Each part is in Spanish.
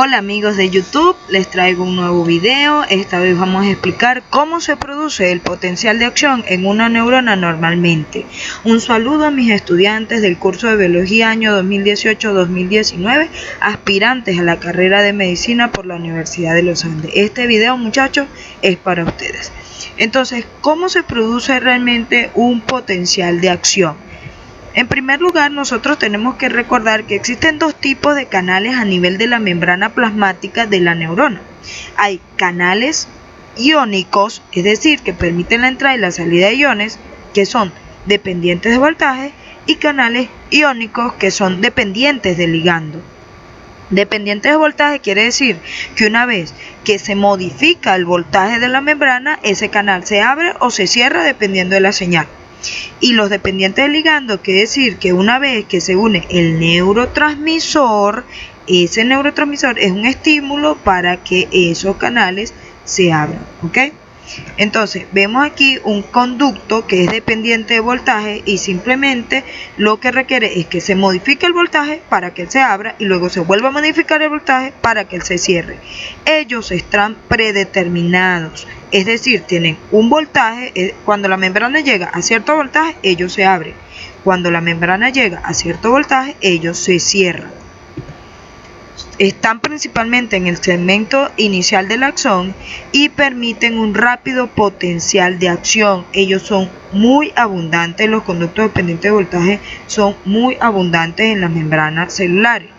Hola amigos de YouTube, les traigo un nuevo video. Esta vez vamos a explicar cómo se produce el potencial de acción en una neurona normalmente. Un saludo a mis estudiantes del curso de biología año 2018-2019, aspirantes a la carrera de medicina por la Universidad de los Andes. Este video, muchachos, es para ustedes. Entonces, ¿cómo se produce realmente un potencial de acción? En primer lugar, nosotros tenemos que recordar que existen dos tipos de canales a nivel de la membrana plasmática de la neurona. Hay canales iónicos, es decir, que permiten la entrada y la salida de iones, que son dependientes de voltaje, y canales iónicos que son dependientes de ligando. Dependientes de voltaje quiere decir que una vez que se modifica el voltaje de la membrana, ese canal se abre o se cierra dependiendo de la señal. Y los dependientes de ligando quiere decir que una vez que se une el neurotransmisor, ese neurotransmisor es un estímulo para que esos canales se abran, ¿ok? Entonces vemos aquí un conducto que es dependiente de voltaje y simplemente lo que requiere es que se modifique el voltaje para que él se abra y luego se vuelva a modificar el voltaje para que él se cierre. Ellos están predeterminados, es decir, tienen un voltaje. Cuando la membrana llega a cierto voltaje, ellos se abren. Cuando la membrana llega a cierto voltaje, ellos se cierran. Están principalmente en el segmento inicial del axón y permiten un rápido potencial de acción. Ellos son muy abundantes, los conductos dependientes de voltaje son muy abundantes en las membranas celulares.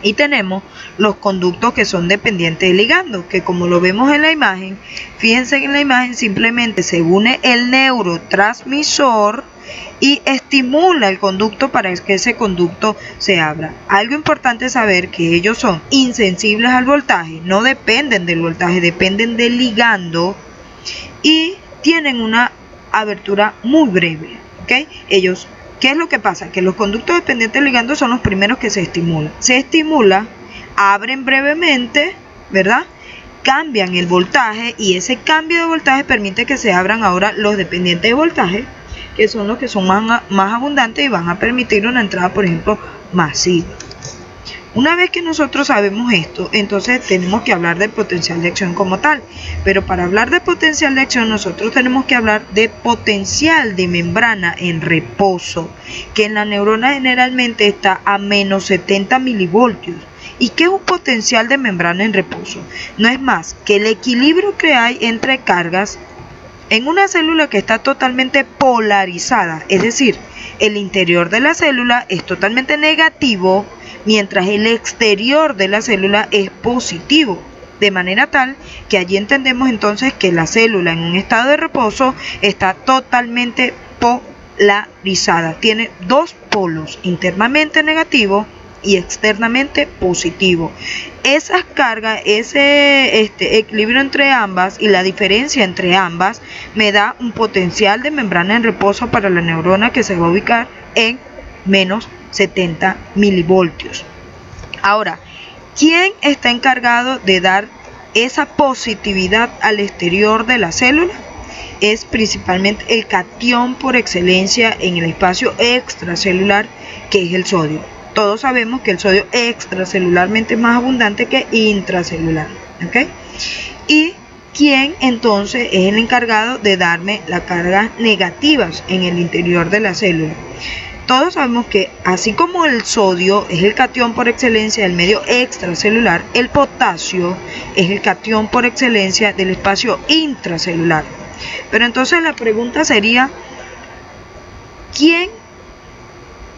Y tenemos los conductos que son dependientes de ligando, que como lo vemos en la imagen, fíjense que en la imagen simplemente se une el neurotransmisor y estimula el conducto para que ese conducto se abra. Algo importante es saber que ellos son insensibles al voltaje, no dependen del voltaje, dependen del ligando y tienen una abertura muy breve, ¿ok? ¿Qué es lo que pasa? Que los conductos dependientes del ligando son los primeros que se estimulan. Se estimula, abren brevemente, ¿verdad? Cambian el voltaje y ese cambio de voltaje permite que se abran ahora los dependientes de voltaje, que son los que son más abundantes y van a permitir una entrada, por ejemplo, masiva. Una vez que nosotros sabemos esto, entonces tenemos que hablar del potencial de acción como tal. Pero para hablar de potencial de acción, nosotros tenemos que hablar de potencial de membrana en reposo, que en la neurona generalmente está a menos 70 milivoltios. ¿Y qué es un potencial de membrana en reposo? No es más que el equilibrio que hay entre cargas en una célula que está totalmente polarizada, es decir, el interior de la célula es totalmente negativo, mientras el exterior de la célula es positivo, de manera tal que allí entendemos entonces que la célula en un estado de reposo está totalmente polarizada, tiene dos polos, internamente negativo y externamente positivo. Esas cargas, ese equilibrio entre ambas y la diferencia entre ambas me da un potencial de membrana en reposo para la neurona que se va a ubicar en menos 70 milivoltios. Ahora, ¿quién está encargado de dar esa positividad al exterior de la célula? Es principalmente el catión por excelencia en el espacio extracelular, que es el sodio. Todos sabemos que el sodio extracelularmente es más abundante que intracelular, ¿ok? ¿Y quién entonces es el encargado de darme las cargas negativas en el interior de la célula? Todos sabemos que así como el sodio es el catión por excelencia del medio extracelular, el potasio es el catión por excelencia del espacio intracelular. Pero entonces la pregunta sería, ¿quién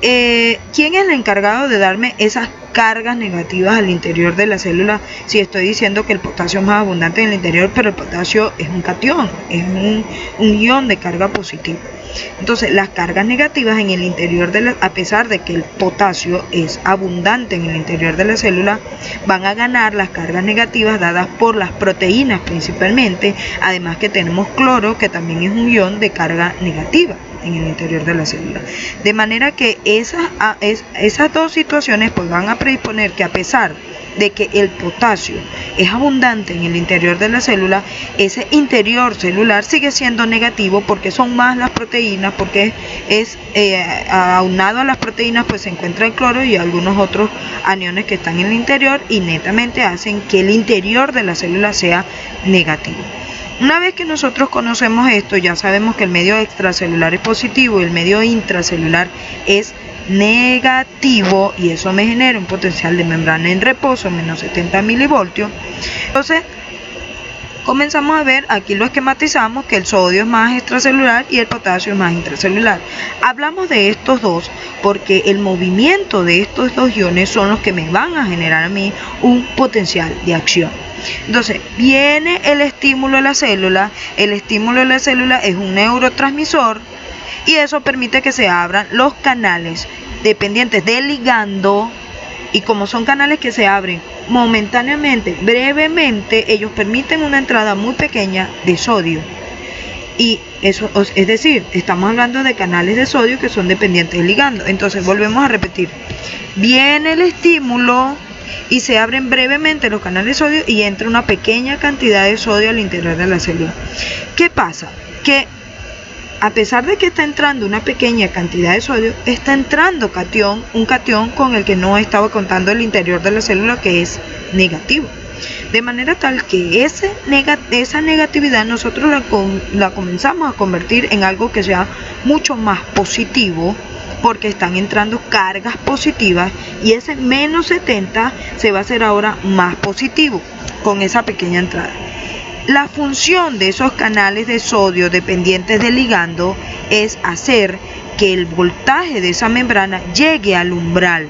es el encargado de darme esas cargas negativas al interior de la célula? Si estoy diciendo que el potasio es más abundante en el interior, pero el potasio es un catión, es un ion de carga positiva. Entonces las cargas negativas en el interior a pesar de que el potasio es abundante en el interior de la célula, van a ganar las cargas negativas dadas por las proteínas principalmente, además que tenemos cloro, que también es un ion de carga negativa en el interior de la célula. De manera que esas dos situaciones pues van a predisponer que a pesar de que el potasio es abundante en el interior de la célula, ese interior celular sigue siendo negativo porque son más las proteínas, porque es aunado a las proteínas pues se encuentra el cloro y algunos otros aniones que están en el interior y netamente hacen que el interior de la célula sea negativo. Una vez que nosotros conocemos esto, ya sabemos que el medio extracelular es positivo y el medio intracelular es negativo, y eso me genera un potencial de membrana en reposo menos 70 milivoltios. Entonces comenzamos a ver, aquí lo esquematizamos, que el sodio es más extracelular y el potasio es más intracelular. Hablamos de estos dos porque el movimiento de estos dos iones son los que me van a generar a mí un potencial de acción. Entonces viene el estímulo de la célula. El estímulo de la célula es un neurotransmisor y eso permite que se abran los canales dependientes del ligando, y como son canales que se abren momentáneamente, brevemente, ellos permiten una entrada muy pequeña de sodio. Y eso, es decir, estamos hablando de canales de sodio que son dependientes del ligando. Entonces volvemos a repetir, viene el estímulo y se abren brevemente los canales de sodio y entra una pequeña cantidad de sodio al interior de la célula. ¿Qué pasa? Que a pesar de que está entrando una pequeña cantidad de sodio, está entrando un catión con el que no estaba contando el interior de la célula, que es negativo. De manera tal que esa negatividad nosotros la comenzamos a convertir en algo que sea mucho más positivo, porque están entrando cargas positivas y ese menos 70 se va a hacer ahora más positivo con esa pequeña entrada. La función de esos canales de sodio dependientes del ligando es hacer que el voltaje de esa membrana llegue al umbral,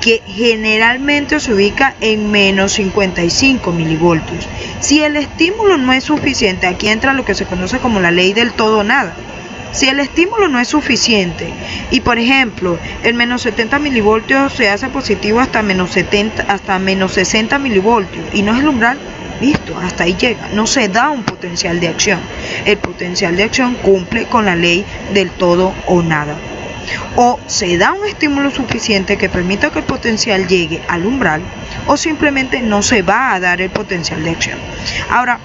que generalmente se ubica en menos 55 milivoltios. Si el estímulo no es suficiente, aquí entra lo que se conoce como la ley del todo o nada. Si el estímulo no es suficiente y, por ejemplo, el menos 70 milivoltios se hace positivo hasta menos 60 milivoltios y no es el umbral, listo, hasta ahí llega, no se da un potencial de acción. El potencial de acción cumple con la ley del todo o nada. O se da un estímulo suficiente que permita que el potencial llegue al umbral, o simplemente no se va a dar el potencial de acción. Ahora,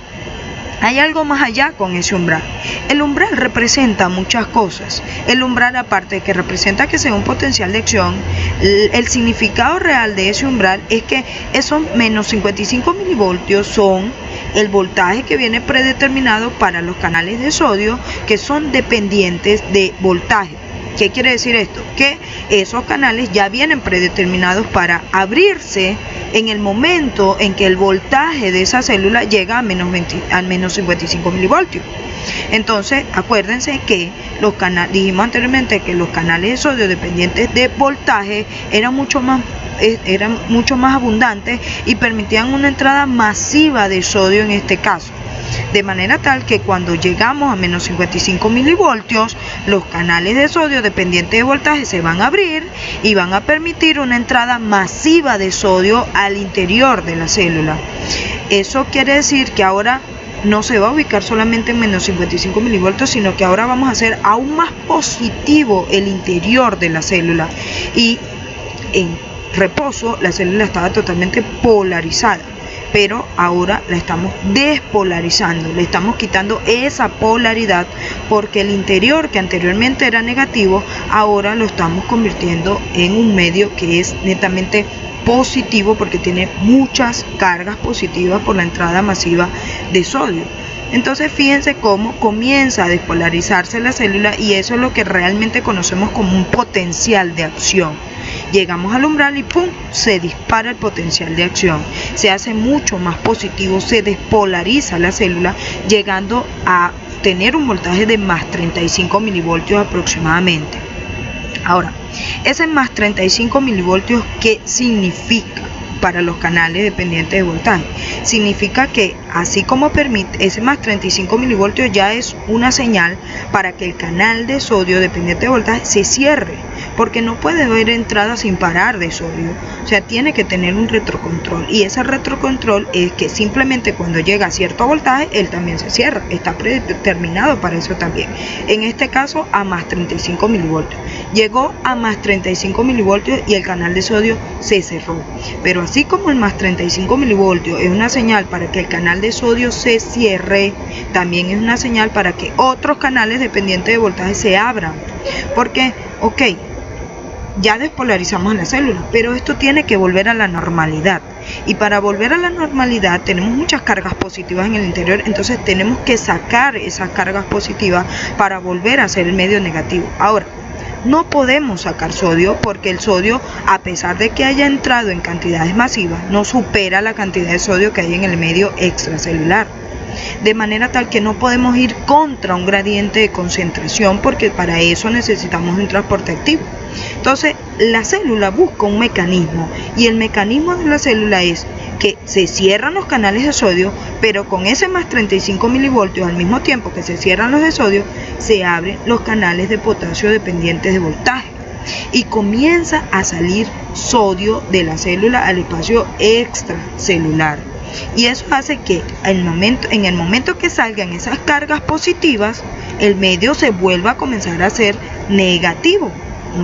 hay algo más allá con ese umbral. El umbral representa muchas cosas. El umbral, aparte de que representa que sea un potencial de acción, el significado real de ese umbral es que esos menos 55 milivoltios son el voltaje que viene predeterminado para los canales de sodio, que son dependientes de voltaje. ¿Qué quiere decir esto? Que esos canales ya vienen predeterminados para abrirse en el momento en que el voltaje de esa célula llega a menos 55 milivoltios. Entonces, acuérdense que dijimos anteriormente que los canales de sodio dependientes de voltaje eran mucho más abundantes y permitían una entrada masiva de sodio en este caso. De manera tal que cuando llegamos a menos 55 milivoltios, los canales de sodio dependientes de voltaje se van a abrir y van a permitir una entrada masiva de sodio al interior de la célula. Eso quiere decir que ahora no se va a ubicar solamente en menos 55 milivoltios, sino que ahora vamos a hacer aún más positivo el interior de la célula. Y en reposo la célula estaba totalmente polarizada, pero ahora la estamos despolarizando, le estamos quitando esa polaridad, porque el interior que anteriormente era negativo, ahora lo estamos convirtiendo en un medio que es netamente positivo, porque tiene muchas cargas positivas por la entrada masiva de sodio. Entonces fíjense cómo comienza a despolarizarse la célula, y eso es lo que realmente conocemos como un potencial de acción. Llegamos al umbral y ¡pum!, se dispara el potencial de acción, se hace mucho más positivo, se despolariza la célula, llegando a tener un voltaje de más 35 milivoltios aproximadamente. Ahora, ese más 35 milivoltios, ¿qué significa para los canales dependientes de voltaje? Significa que así como permite ese más 35 milivoltios, ya es una señal para que el canal de sodio dependiente de voltaje se cierre. porque no puede haber entrada sin parar de sodio, o sea, tiene que tener un retrocontrol, y ese retrocontrol es que simplemente cuando llega a cierto voltaje, él también se cierra, está predeterminado para eso también. En este caso a más 35 milivoltios, llegó a más 35 milivoltios y el canal de sodio se cerró, pero así como el más 35 milivoltios es una señal para que el canal de sodio se cierre, también es una señal para que otros canales dependientes de voltaje se abran, porque, ok, ya despolarizamos la célula, pero esto tiene que volver a la normalidad, y para volver a la normalidad tenemos muchas cargas positivas en el interior, entonces tenemos que sacar esas cargas positivas para volver a ser el medio negativo. Ahora, no podemos sacar sodio porque el sodio, a pesar de que haya entrado en cantidades masivas, no supera la cantidad de sodio que hay en el medio extracelular, de manera tal que no podemos ir contra un gradiente de concentración, porque para eso necesitamos un transporte activo. Entonces la célula busca un mecanismo, y el mecanismo de la célula es que se cierran los canales de sodio, pero con ese más 35 milivoltios, al mismo tiempo que se cierran los de sodio, se abren los canales de potasio dependientes de voltaje, y comienza a salir sodio de la célula al espacio extracelular. Y eso hace que en el momento que salgan esas cargas positivas, el medio se vuelva a comenzar a ser negativo.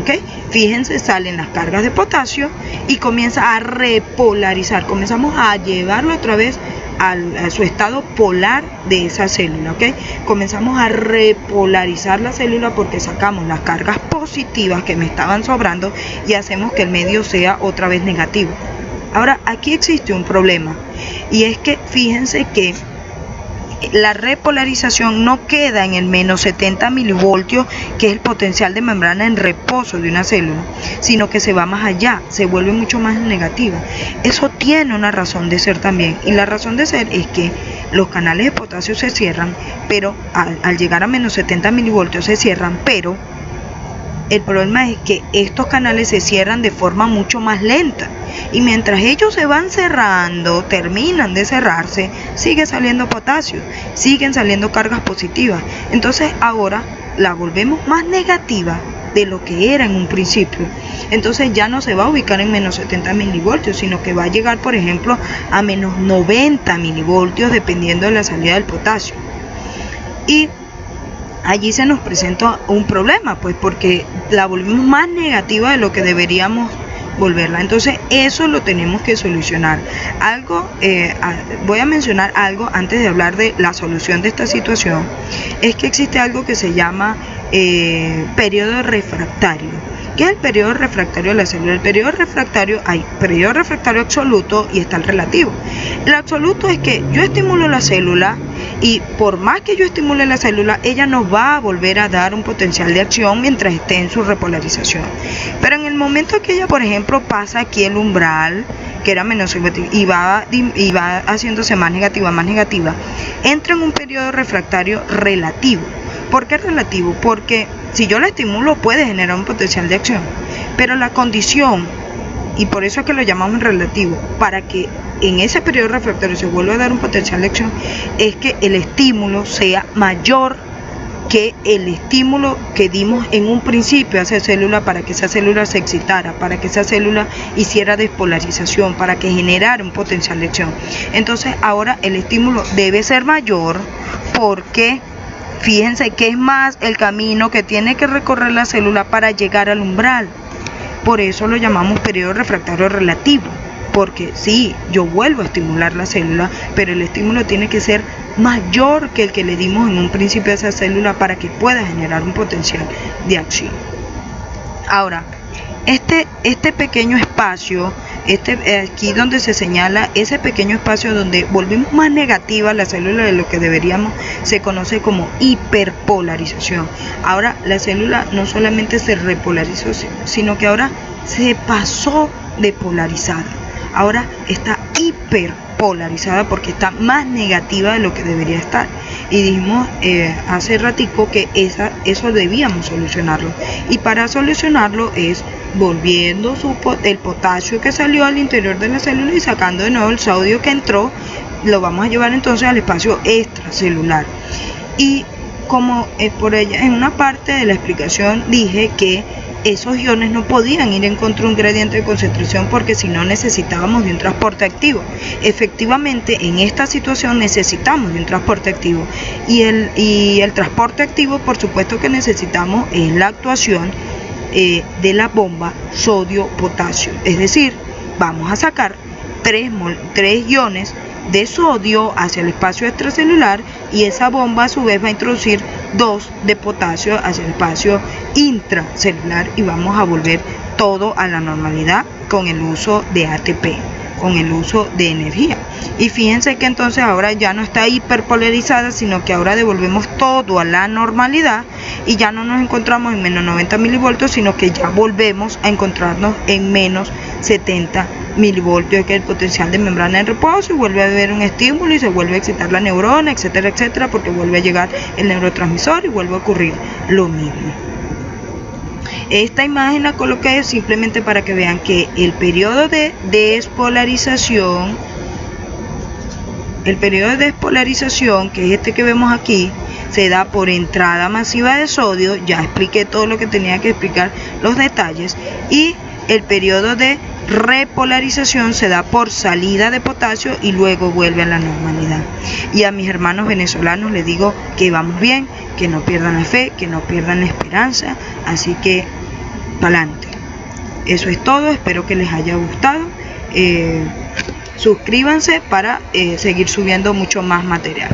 ¿Okay? Fíjense, salen las cargas de potasio y comienza a repolarizar, comenzamos a llevarlo otra vez a su estado polar de esa célula, ¿okay? Comenzamos a repolarizar la célula porque sacamos las cargas positivas que me estaban sobrando y hacemos que el medio sea otra vez negativo. Ahora, aquí existe un problema, y es que fíjense que la repolarización no queda en el menos 70 milivoltios, que es el potencial de membrana en reposo de una célula, sino que se va más allá, se vuelve mucho más negativa. Eso tiene una razón de ser también, y la razón de ser es que los canales de potasio se cierran, pero al llegar a menos 70 milivoltios se cierran, pero el problema es que estos canales se cierran de forma mucho más lenta, y mientras ellos se van cerrando, terminan de cerrarse, sigue saliendo potasio, siguen saliendo cargas positivas. Entonces ahora la volvemos más negativa de lo que era en un principio. Entonces ya no se va a ubicar en menos 70 milivoltios, sino que va a llegar, por ejemplo, a menos 90 milivoltios dependiendo de la salida del potasio. Y allí se nos presenta un problema, pues porque la volvemos más negativa de lo que deberíamos volverla. Entonces eso lo tenemos que solucionar. Voy a mencionar algo antes de hablar de la solución de esta situación. Es que existe algo que se llama periodo refractario. ¿Qué es el periodo refractario de la célula? El periodo refractario, hay periodo refractario absoluto y está el relativo. El absoluto es que yo estimulo la célula, y por más que yo estimule la célula, ella nos va a volver a dar un potencial de acción mientras esté en su repolarización. Pero en el momento que ella, por ejemplo, pasa aquí el umbral, que era menos 50, y va haciéndose más negativa, entra en un periodo refractario relativo. ¿Por qué relativo? Porque si yo la estimulo puede generar un potencial de acción, pero la condición, y por eso es que lo llamamos relativo, para que en ese periodo refractario se vuelva a dar un potencial de acción, es que el estímulo sea mayor que el estímulo que dimos en un principio a esa célula, para que esa célula se excitara, para que esa célula hiciera despolarización, para que generara un potencial de acción. Entonces ahora el estímulo debe ser mayor, porque fíjense que es más el camino que tiene que recorrer la célula para llegar al umbral. Por eso lo llamamos periodo refractario relativo, porque sí, yo vuelvo a estimular la célula, pero el estímulo tiene que ser mayor que el que le dimos en un principio a esa célula para que pueda generar un potencial de acción. Ahora, este pequeño espacio, aquí donde se señala ese pequeño espacio donde volvemos más negativa la célula de lo que deberíamos, se conoce como hiperpolarización. Ahora la célula no solamente se repolarizó, sino que ahora se pasó de polarizada. Ahora está hiperpolarizada porque está más negativa de lo que debería estar. Y dijimos hace ratico que eso debíamos solucionarlo. Y para solucionarlo es volviendo el potasio que salió al interior de la célula y sacando de nuevo el sodio que entró, lo vamos a llevar entonces al espacio extracelular. Y como por ella en una parte de la explicación dije que esos iones no podían ir en contra de un gradiente de concentración porque si no necesitábamos de un transporte activo. Efectivamente, en esta situación necesitamos de un transporte activo y el transporte activo, por supuesto que necesitamos, es la actuación de la bomba sodio-potasio. Es decir, vamos a sacar 3 iones de sodio hacia el espacio extracelular y esa bomba a su vez va a introducir 2 de potasio hacia el espacio intracelular y vamos a volver todo a la normalidad con el uso de ATP, con el uso de energía. Y fíjense que entonces ahora ya no está hiperpolarizada, sino que ahora devolvemos todo a la normalidad y ya no nos encontramos en menos 90 milivoltios, sino que ya volvemos a encontrarnos en menos 70 milivoltios, que es el potencial de membrana en reposo, y vuelve a haber un estímulo y se vuelve a excitar la neurona, etcétera, etcétera, porque vuelve a llegar el neurotransmisor y vuelve a ocurrir lo mismo. Esta imagen la coloqué simplemente para que vean que el periodo de despolarización, que es este que vemos aquí, se da por entrada masiva de sodio. Ya expliqué todo lo que tenía que explicar, los detalles, y el periodo de repolarización se da por salida de potasio y luego vuelve a la normalidad. Y a mis hermanos venezolanos les digo que vamos bien, que no pierdan la fe, que no pierdan la esperanza, así que pa'lante. Eso es todo, espero que les haya gustado. Suscríbanse para seguir subiendo mucho más material.